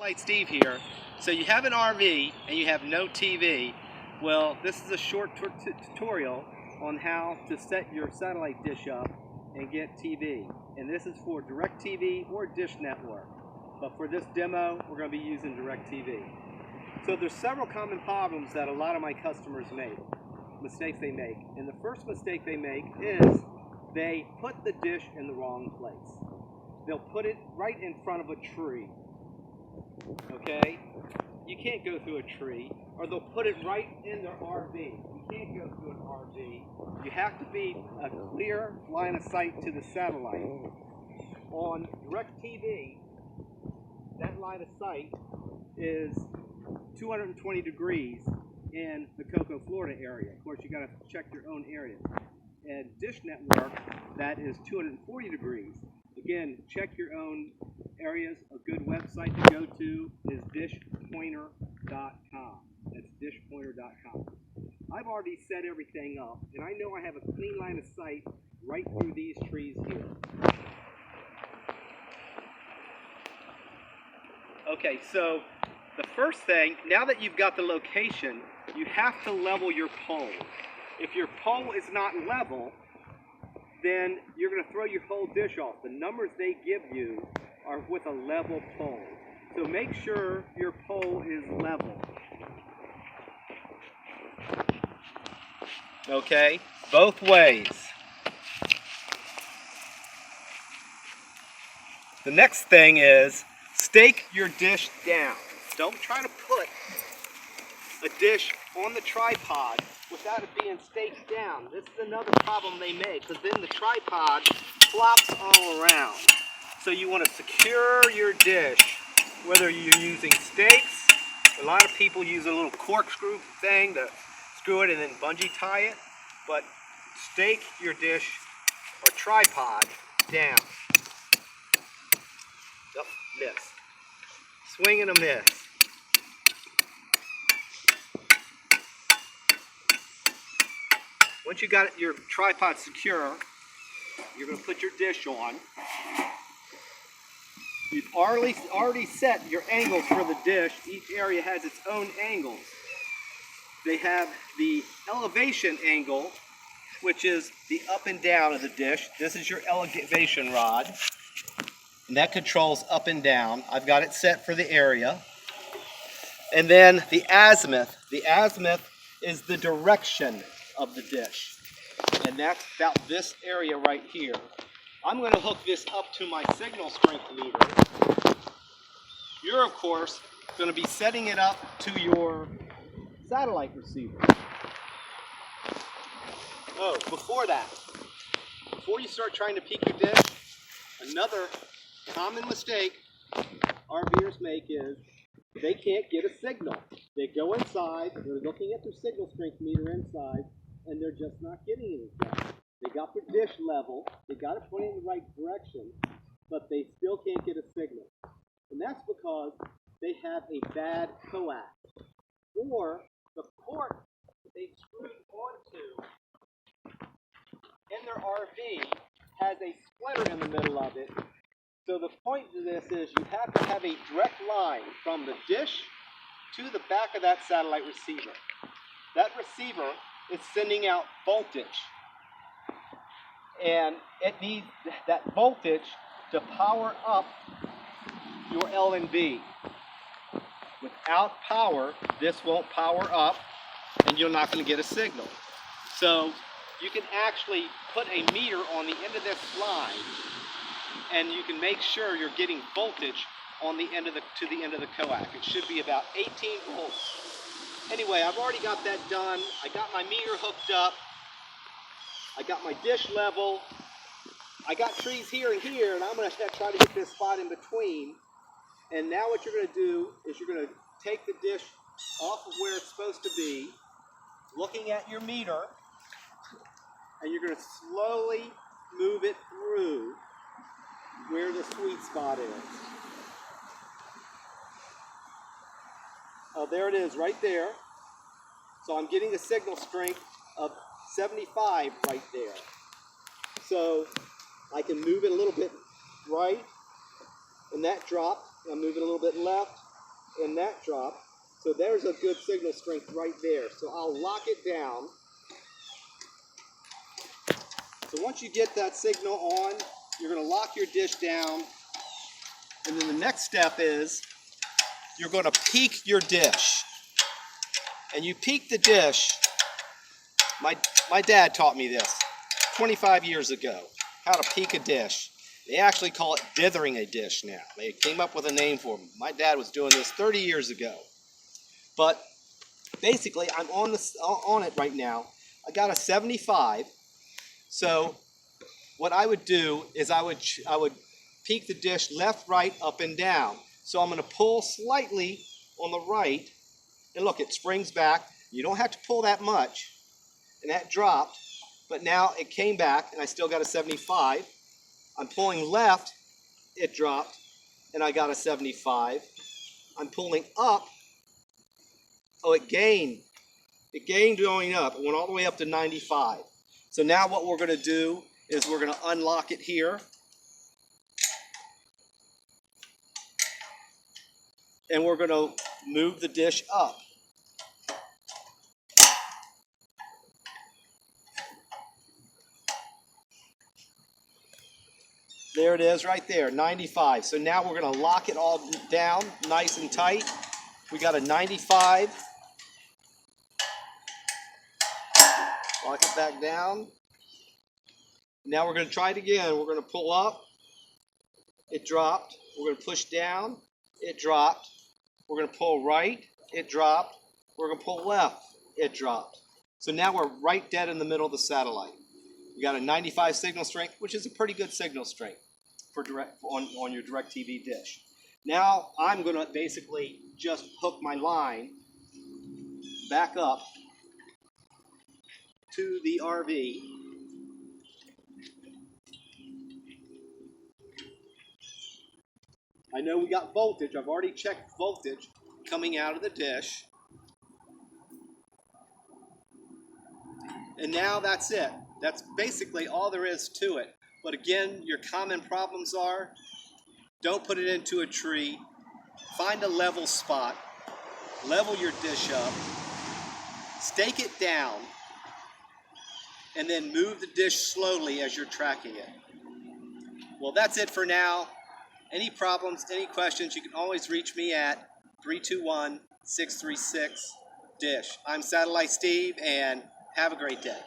Satellite Steve here. So you have an RV and you have no TV. Well, this is a short tutorial on how to set your satellite dish up and get TV. And this is for DirecTV or Dish Network. But for this demo, we're going to be using DirecTV. So there's several common problems that a lot of my customers make, mistakes they make. And the first mistake they make is they put the dish in the wrong place. They'll put it right in front of a tree. Okay? You can't go through a tree. Or they'll put it right in their RV. You can't go through an RV. You have to be a clear line of sight to the satellite. On DirecTV, that line of sight is 220 degrees in the Cocoa, Florida area. Of course, you got to check your own area. And Dish Network, that is 240 degrees. Again, check your own areas. A good website to go to is dishpointer.com. That's dishpointer.com. I've already set everything up, and I know I have a clean line of sight right through these trees here. Okay, so the first thing, now that you've got the location, you have to level your pole. If your pole is not level, then you're going to throw your whole dish off. The numbers they give you are with a level pole. So make sure your pole is level. Okay, both ways. The next thing is stake your dish down. Don't try to put a dish on the tripod without it being staked down. This is another problem they make, because then the tripod flops all around. So you want to secure your dish, whether you're using stakes. A lot of people use a little corkscrew thing to screw it and then bungee tie it, but stake your dish or tripod down. Oh, miss. Swing and a miss. Once you got your tripod secure, you're going to put your dish on. You've already set your angles for the dish. Each area has its own angles. They have the elevation angle, which is the up and down of the dish. This is your elevation rod, and that controls up and down. I've got it set for the area. And then the azimuth. The azimuth is the direction of the dish, and that's about this area right here. I'm going to hook this up to my signal strength meter. You're, of course, going to be setting it up to your satellite receiver. Oh, before that, before you start trying to peek your dish, another common mistake RVers make is they can't get a signal. They go inside, they're looking at their signal strength meter inside, and they're just not getting anything. They got their dish level, they got it pointing in the right direction, but they still can't get a signal. And that's because they have a bad coax, or the port that they screwed onto in their RV has a splitter in the middle of it. So the point of this is you have to have a direct line from the dish to the back of that satellite receiver. That receiver is sending out voltage, and it needs that voltage to power up your LNB. Without power, this won't power up, and you're not going to get a signal. So you can actually put a meter on the end of this line, and you can make sure you're getting voltage on the end of to the end of the coax. It should be about 18 volts. Anyway, I've already got that done. I got my meter hooked up. I got my dish level. I got trees here and here, and I'm going to try to get this spot in between. And now what you're going to do is you're going to take the dish off of where it's supposed to be, looking at your meter, and you're going to slowly move it through where the sweet spot is. Oh, there it is, right there. So I'm getting a signal strength of 75 right there. So I can move it a little bit right, and that dropped. I'll move it a little bit left, and that dropped. So there's a good signal strength right there. So I'll lock it down. So once you get that signal on, you're going to lock your dish down. And then the next step is you're going to peak your dish. And you peak the dish. My dad taught me this 25 years ago, how to peak a dish. They actually call it dithering a dish now. They came up with a name for it. My dad was doing this 30 years ago. But basically, I'm on it right now. I got a 75. So what I would do is I would peak the dish left, right, up, and down. So I'm going to pull slightly on the right. And look, it springs back. You don't have to pull that much. And that dropped. But now it came back, and I still got a 75. I'm pulling left, it dropped, and I got a 75. I'm pulling up, oh, it gained. It gained going up. It went all the way up to 95. So now what we're going to do is we're going to unlock it here. And we're going to move the dish up. There it is right there, 95. So now we're going to lock it all down nice and tight. We got a 95. Lock it back down. Now we're going to try it again. We're going to pull up. It dropped. We're going to push down. It dropped. We're going to pull right. It dropped. We're going to pull left. It dropped. So now we're right dead in the middle of the satellite. We got a 95 signal strength, which is a pretty good signal strength for on your DirecTV dish. Now I'm going to basically just hook my line back up to the RV. I know we got voltage. I've already checked voltage coming out of the dish. And now that's it. That's basically all there is to it. But again, your common problems are, don't put it into a tree. Find a level spot. Level your dish up. Stake it down. And then move the dish slowly as you're tracking it. Well, that's it for now. Any problems, any questions, you can always reach me at 321-636-DISH. I'm Satellite Steve, and have a great day.